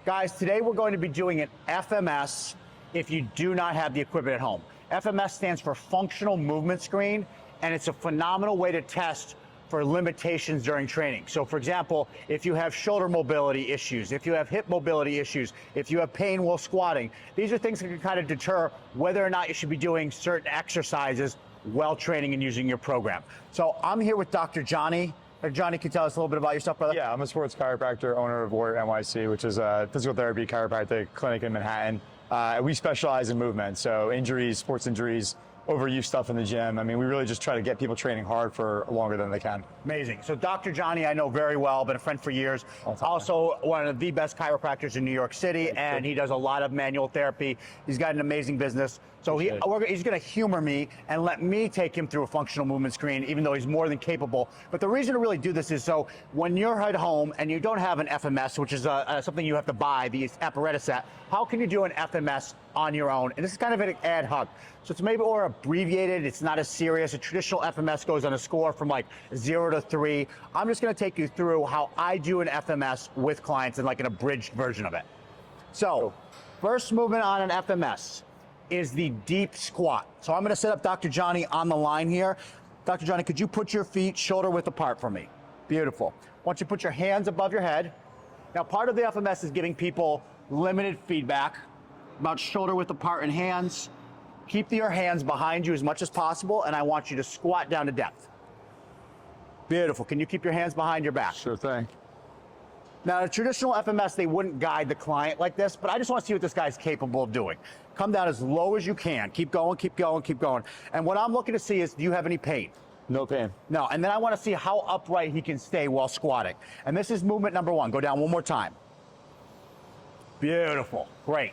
Guys, today we're going to be doing an FMS if you do not have the equipment at home. FMS stands for Functional Movement Screen, and it's a phenomenal way to test for limitations during training. So for example, if you have shoulder mobility issues, if you have hip mobility issues, if you have pain while squatting, these are things that can kind of deter whether or not you should be doing certain exercises while training and using your program. So I'm here with Dr. Johnny. Johnny, can you tell us a little bit about yourself, brother? Yeah, I'm a sports chiropractor, owner of Warrior NYC, which is a physical therapy chiropractic clinic in Manhattan. We specialize in movement, so injuries, sports injuries, overuse stuff in the gym. I mean, we really just try to get people training hard for longer than they can. Amazing. So Dr. Johnny, I know very well, been a friend for years. Also one of the best chiropractors in New York City, and he does a lot of manual therapy. He's got an amazing business. So he's going to humor me and let me take him through a functional movement screen, even though he's more than capable. But the reason to really do this is so when you're at home and you don't have an FMS, which is something you have to buy, the apparatus set, how can you do an FMS on your own? And this is kind of an ad hoc. So it's maybe more abbreviated. It's not as serious. A traditional FMS goes on a score from like 0 to 3. I'm just going to take you through how I do an FMS with clients in like an abridged version of it. So first movement on an FMS is the deep squat. So I'm going to set up Dr. Johnny on the line here. Dr. Johnny, could you put your feet shoulder width apart for me? Beautiful. I want you to put your hands above your head. Now, part of the FMS is giving people limited feedback about shoulder width apart and hands. Keep your hands behind you as much as possible, and I want you to squat down to depth. Beautiful. Can you keep your hands behind your back? Sure thing. Now, in a traditional FMS, they wouldn't guide the client like this, but I just want to see what this guy's capable of doing. Come down as low as you can. Keep going, keep going, keep going. And what I'm looking to see is, do you have any pain? No pain. No, and then I want to see how upright he can stay while squatting. And this is movement number 1. Go down one more time. Beautiful, great.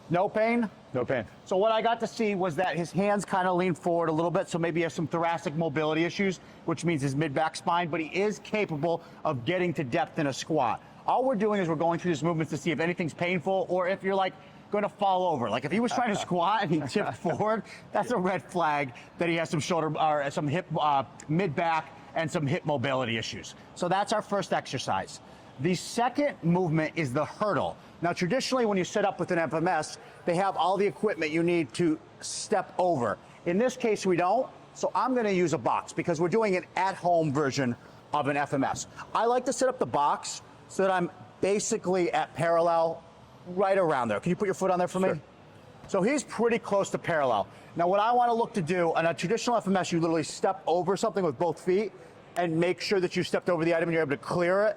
No pain? No pain. So what I got to see was that his hands kind of lean forward a little bit, so maybe he has some thoracic mobility issues, which means his mid-back spine, but he is capable of getting to depth in a squat. All we're doing is we're going through these movements to see if anything's painful or if you're like going to fall over. Like if he was trying to squat and he tipped forward, that's a red flag that he has some shoulder or some hip, mid-back and some hip mobility issues. So that's our first exercise. The second movement is the hurdle. Now, traditionally, when you set up with an FMS, they have all the equipment you need to step over. In this case, we don't, so I'm gonna use a box because we're doing an at-home version of an FMS. I like to set up the box so that I'm basically at parallel right around there. Can you put your foot on there for me? So he's pretty close to parallel. Now, what I wanna look to do, on a traditional FMS, you literally step over something with both feet and make sure that you stepped over the item and you're able to clear it.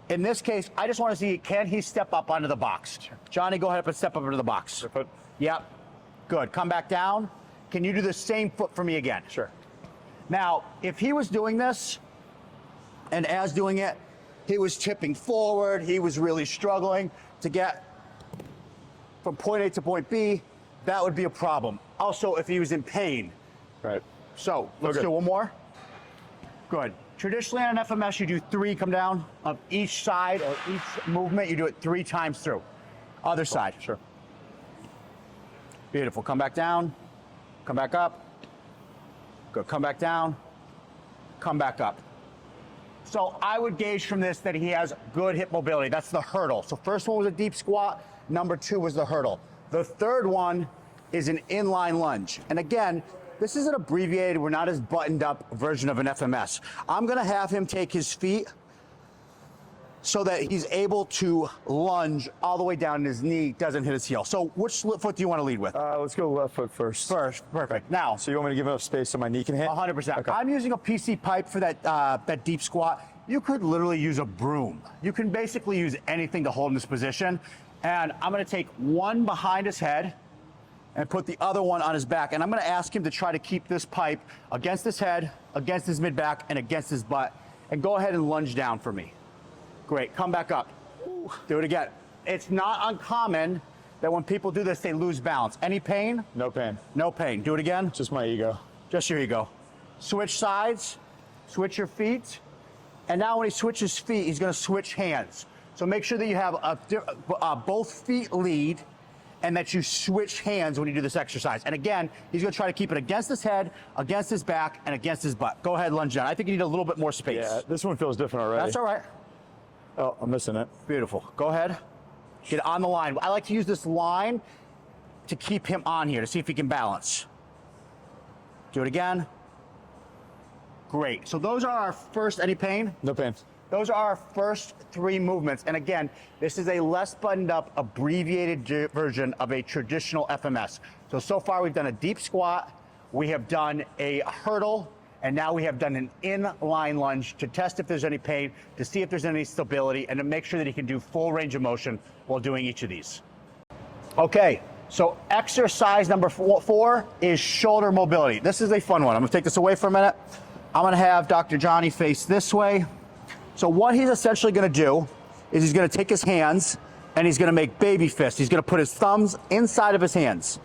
In this case, I just want to see, can he step up onto the box? Johnny, go ahead and step up into the box. Your foot? Yep. Good. Come back down. Can you do the same foot for me again? Sure. Now, if he was doing this, and as doing it, he was tipping forward, he was really struggling to get from point A to point B, that would be a problem. Also, if he was in pain. Right. So, let's do one more. Good. Traditionally on an FMS, you do 3 come down of each side or each movement. You do it 3 times through. Other side. Sure. Beautiful. Come back down. Come back up. Good. Come back down. Come back up. So I would gauge from this that he has good hip mobility. That's the hurdle. So first one was a deep squat. Number 2 was the hurdle. The third one is an inline lunge. And again, this is an abbreviated, we're not as buttoned up version of an FMS. I'm gonna have him take his feet so that he's able to lunge all the way down and his knee doesn't hit his heel. So which foot do you wanna lead with? Let's go left foot first. Perfect. Now. So you want me to give enough space so my knee can hit? 100%. Okay. I'm using a PC pipe for that deep squat. You could literally use a broom. You can basically use anything to hold in this position. And I'm gonna take one behind his head and put the other one on his back. And I'm gonna ask him to try to keep this pipe against his head, against his mid-back, and against his butt. And go ahead and lunge down for me. Great, come back up. Do it again. It's not uncommon that when people do this, they lose balance. Any pain? No pain. No pain. Do it again. Just my ego. Just your ego. Switch sides, switch your feet. And now when he switches feet, he's gonna switch hands. So make sure that you have both feet lead and that you switch hands when you do this exercise. And again, he's gonna try to keep it against his head, against his back, and against his butt. Go ahead, lunge down. I think you need a little bit more space. Yeah, this one feels different already. That's all right. Oh, I'm missing it. Beautiful. Go ahead. Get on the line. I like to use this line to keep him on here, to see if he can balance. Do it again. Great. So those are our first, any pain? No pain. Those are our first 3 movements. And again, this is a less buttoned up, abbreviated version of a traditional FMS. So far we've done a deep squat, we have done a hurdle, and now we have done an inline lunge to test if there's any pain, to see if there's any stability, and to make sure that he can do full range of motion while doing each of these. Okay, so exercise number 4 is shoulder mobility. This is a fun one. I'm gonna take this away for a minute. I'm gonna have Dr. Johnny face this way. So what he's essentially gonna do is he's gonna take his hands and he's gonna make baby fists. He's gonna put his thumbs inside of his hands.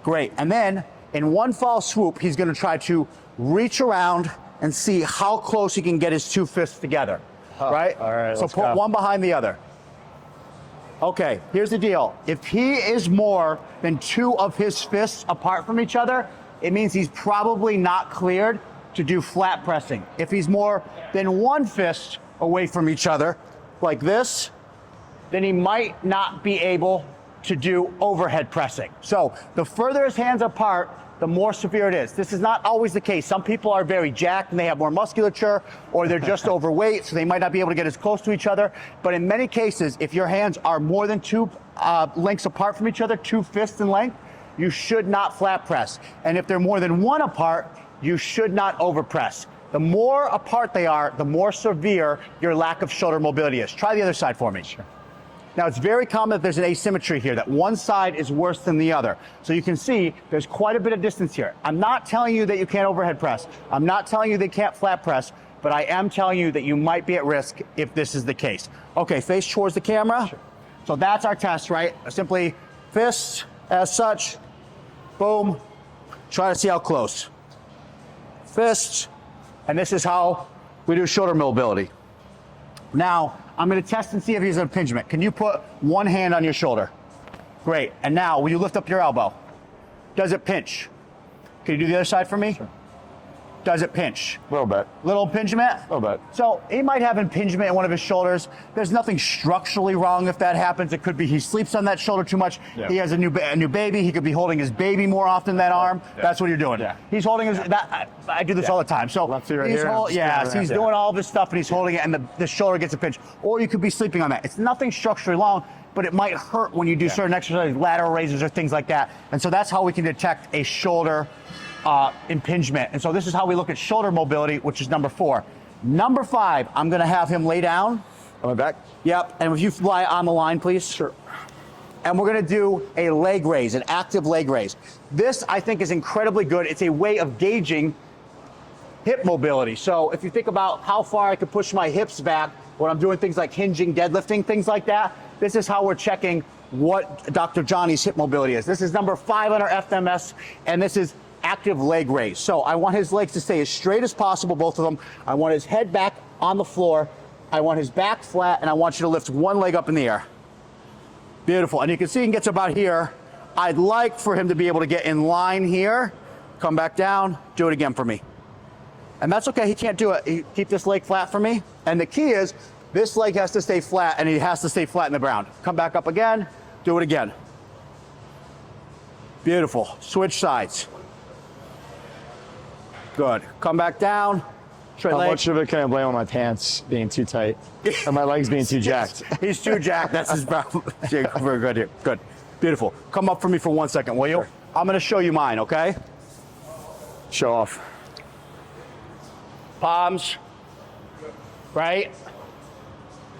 Great, and then in one fall swoop, he's gonna try to reach around and see how close he can get his 2 fists together, right? All right, so let's put go. one behind the other. Okay, here's the deal. If he is more than 2 of his fists apart from each other, it means he's probably not cleared to do flat pressing. If he's more than 1 fist away from each other, like this, then he might not be able to do overhead pressing. So the further his hands apart, the more severe it is. This is not always the case. Some people are very jacked and they have more musculature, or they're just overweight, so they might not be able to get as close to each other. But in many cases, if your hands are more than 2 lengths apart from each other, 2 fists in length, you should not flat press. And if they're more than 1 apart, you should not overpress. The more apart they are, the more severe your lack of shoulder mobility is. Try the other side for me. Sure. Now, it's very common that there's an asymmetry here, that one side is worse than the other. So you can see there's quite a bit of distance here. I'm not telling you that you can't overhead press. I'm not telling you they can't flat press, but I am telling you that you might be at risk if this is the case. Okay, face towards the camera. Sure. So that's our test, right? Simply fists as such, boom, try to see how close. Fists, and this is how we do shoulder mobility. Now, I'm gonna test and see if he's an impingement. Can you put one hand on your shoulder? Great, and now, will you lift up your elbow? Does it pinch? Can you do the other side for me? Sure. Does it pinch? A little bit. Little impingement? A little bit. So he might have impingement in one of his shoulders. There's nothing structurally wrong if that happens. It could be he sleeps on that shoulder too much. Yeah. He has a new baby. He could be holding his baby more often than that arm. Yeah. That's what you're doing. Yeah. He's holding his, I do this all the time. So right he's doing all of his stuff and he's holding it and the shoulder gets a pinch. Or you could be sleeping on that. It's nothing structurally wrong, but it might hurt when you do certain exercises, lateral raises or things like that. And so that's how we can detect a shoulder impingement. And so this is how we look at shoulder mobility, which is number 4. Number 5, I'm gonna have him lay down. On my back? Yep, and if you lie on the line, please. Sure. And we're gonna do a leg raise, an active leg raise. This, I think, is incredibly good. It's a way of gauging hip mobility. So if you think about how far I could push my hips back when I'm doing things like hinging, deadlifting, things like that, this is how we're checking what Dr. Johnny's hip mobility is. This is number 5 on our FMS, and this is active leg raise. So I want his legs to stay as straight as possible, both of them. I want his head back on the floor. I want his back flat, and I want you to lift one leg up in the air. Beautiful, and you can see he gets about here. I'd like for him to be able to get in line here, come back down, do it again for me. And that's okay, he can't do it. Keep this leg flat for me. And the key is, this leg has to stay flat, and he has to stay flat in the ground. Come back up again, do it again. Beautiful, switch sides. Good. Come back down. Straight leg. How much of it can I blame on my pants being too tight and my legs being too jacked? He's too jacked. That's his problem. Very good here. Good. Beautiful. Come up for me for 1 second, will you? Sure. I'm going to show you mine, okay? Show off. Palms. Right?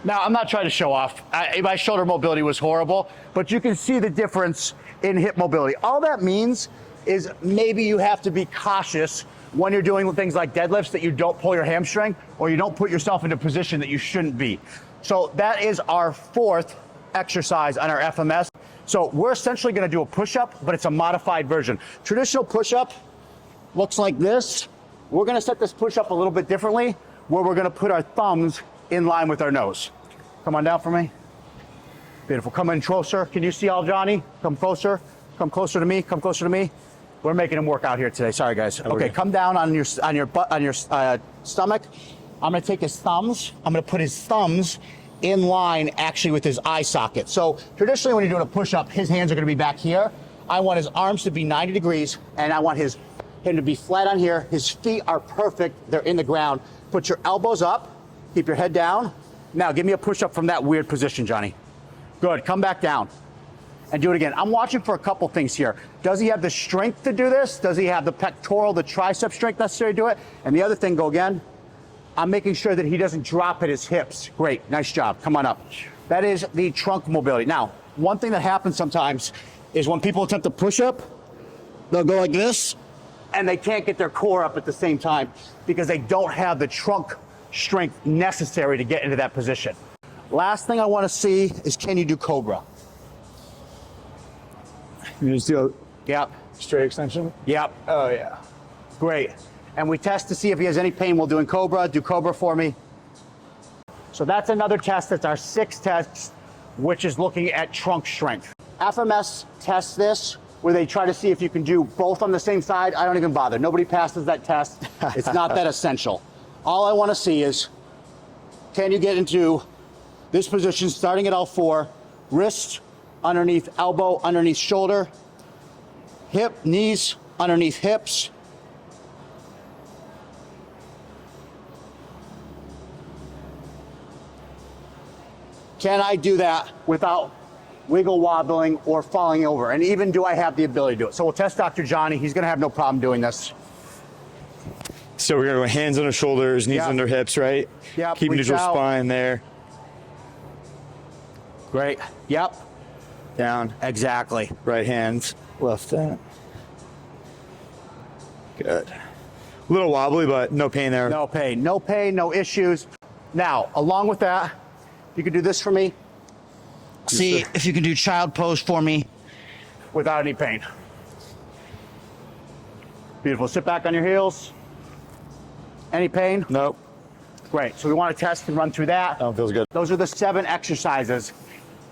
Now, I'm not trying to show off. My shoulder mobility was horrible, but you can see the difference in hip mobility. All that means is maybe you have to be cautious when you're doing things like deadlifts, that you don't pull your hamstring or you don't put yourself in a position that you shouldn't be. So that is our 4th exercise on our FMS. So we're essentially gonna do a push-up, but it's a modified version. Traditional push-up looks like this. We're gonna set this push-up a little bit differently, where we're gonna put our thumbs in line with our nose. Come on down for me. Beautiful, come in closer. Can you see all Johnny? Come closer to me, come closer to me. We're making him work out here today. Sorry, guys. Okay, come down on your butt, on your stomach. I'm gonna take his thumbs. I'm gonna put his thumbs in line actually with his eye socket. So traditionally when you're doing a push-up, his hands are gonna be back here. I want his arms to be 90 degrees, and I want him to be flat on here. His feet are perfect, they're in the ground. Put your elbows up, keep your head down. Now give me a push-up from that weird position, Johnny. Good, come back down and do it again. I'm watching for a couple things here. Does he have the strength to do this? Does he have the pectoral, the tricep strength necessary to do it? And the other thing, go again. I'm making sure that he doesn't drop at his hips. Great, nice job, come on up. That is the trunk mobility. Now, one thing that happens sometimes is when people attempt to push up, they'll go like this, and they can't get their core up at the same time because they don't have the trunk strength necessary to get into that position. Last thing I want to see is, can you do Cobra? You just do Yep. a straight extension? Yep. Oh, yeah. Great. And we test to see if he has any pain while doing Cobra. Do Cobra for me. So that's another test. That's our 6th test, which is looking at trunk strength. FMS tests this, where they try to see if you can do both on the same side. I don't even bother. Nobody passes that test. It's not that essential. All I want to see is, can you get into this position starting at L4, wrist underneath elbow, underneath shoulder, hip, knees underneath hips. Can I do that without wiggle wobbling or falling over? And even do I have the ability to do it? So we'll test Dr. Johnny. He's gonna have no problem doing this. So we're gonna go hands under shoulders, knees under hips, right? Yep. Keep neutral spine there. Great. Yep. Down. Exactly. Right hand, left that. Good. A little wobbly, but no pain there. No pain. No pain, no issues. Now, along with that, you can do this for me. See if you can do child pose for me without any pain. Beautiful. Sit back on your heels. Any pain? Nope. Great. So we want to test and run through that. Oh, feels good. Those are the 7 exercises.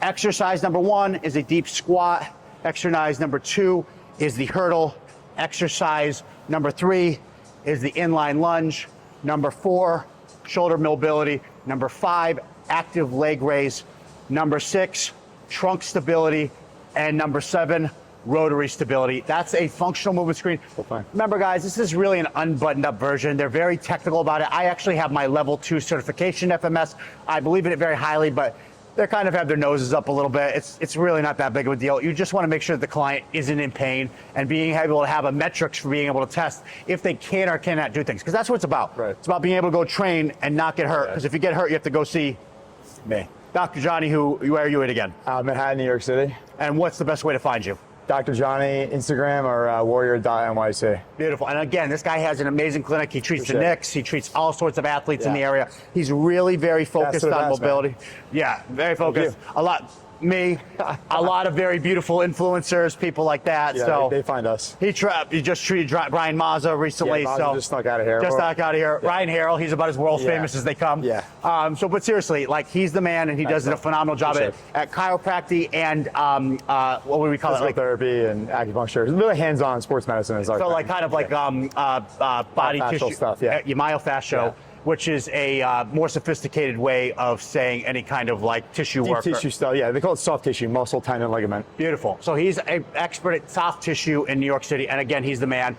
Exercise number 1 is a deep squat. Exercise number 2 is the hurdle. Exercise number 3 is the inline lunge. Number 4, shoulder mobility. Number 5, active leg raise. Number 6, trunk stability. And number 7, rotary stability. That's a functional movement screen. Okay. Remember, guys, this is really an unbuttoned up version. They're very technical about it. I actually have my level 2 certification FMS. I believe in it very highly, but they kind of have their noses up a little bit. It's really not that big of a deal. You just want to make sure that the client isn't in pain and being able to have a metrics for being able to test if they can or cannot do things, because that's what it's about. Right. It's about being able to go train and not get hurt, because if you get hurt, you have to go see Me. Dr. Johnny, where are you at again? Manhattan, New York City. And what's the best way to find you? Dr. Johnny, Instagram, or warrior.nyc. Beautiful. And again, this guy has an amazing clinic. He treats the Knicks. He treats all sorts of athletes in the area. He's really very focused on mobility. Yeah, very focused. A lot. Me, a lot of very beautiful influencers, people like that. Yeah, so they find us. He just treated Brian Mazza recently. Yeah, Mazza so just snuck out of here. Just snuck out of here. Yeah. Ryan Harrell, he's about as world famous as they come. Yeah. But seriously, like, he's the man, and he does a phenomenal job at chiropractic and what would we call Physical it? therapy and acupuncture. It's really hands-on sports medicine is our So thing. like kind of like body tissue stuff. Yeah. myofascial. Yeah. Which is a more sophisticated way of saying any kind of like tissue work. Deep tissue stuff, yeah. They call it soft tissue, muscle, tendon, ligament. Beautiful. So he's an expert at soft tissue in New York City, and again, he's the man.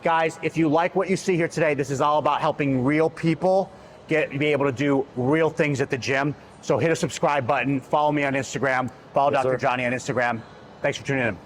Guys, if you like what you see here today, this is all about helping real people be able to do real things at the gym. So hit a subscribe button, follow me on Instagram, follow Dr. Johnny on Instagram. Thanks for tuning in.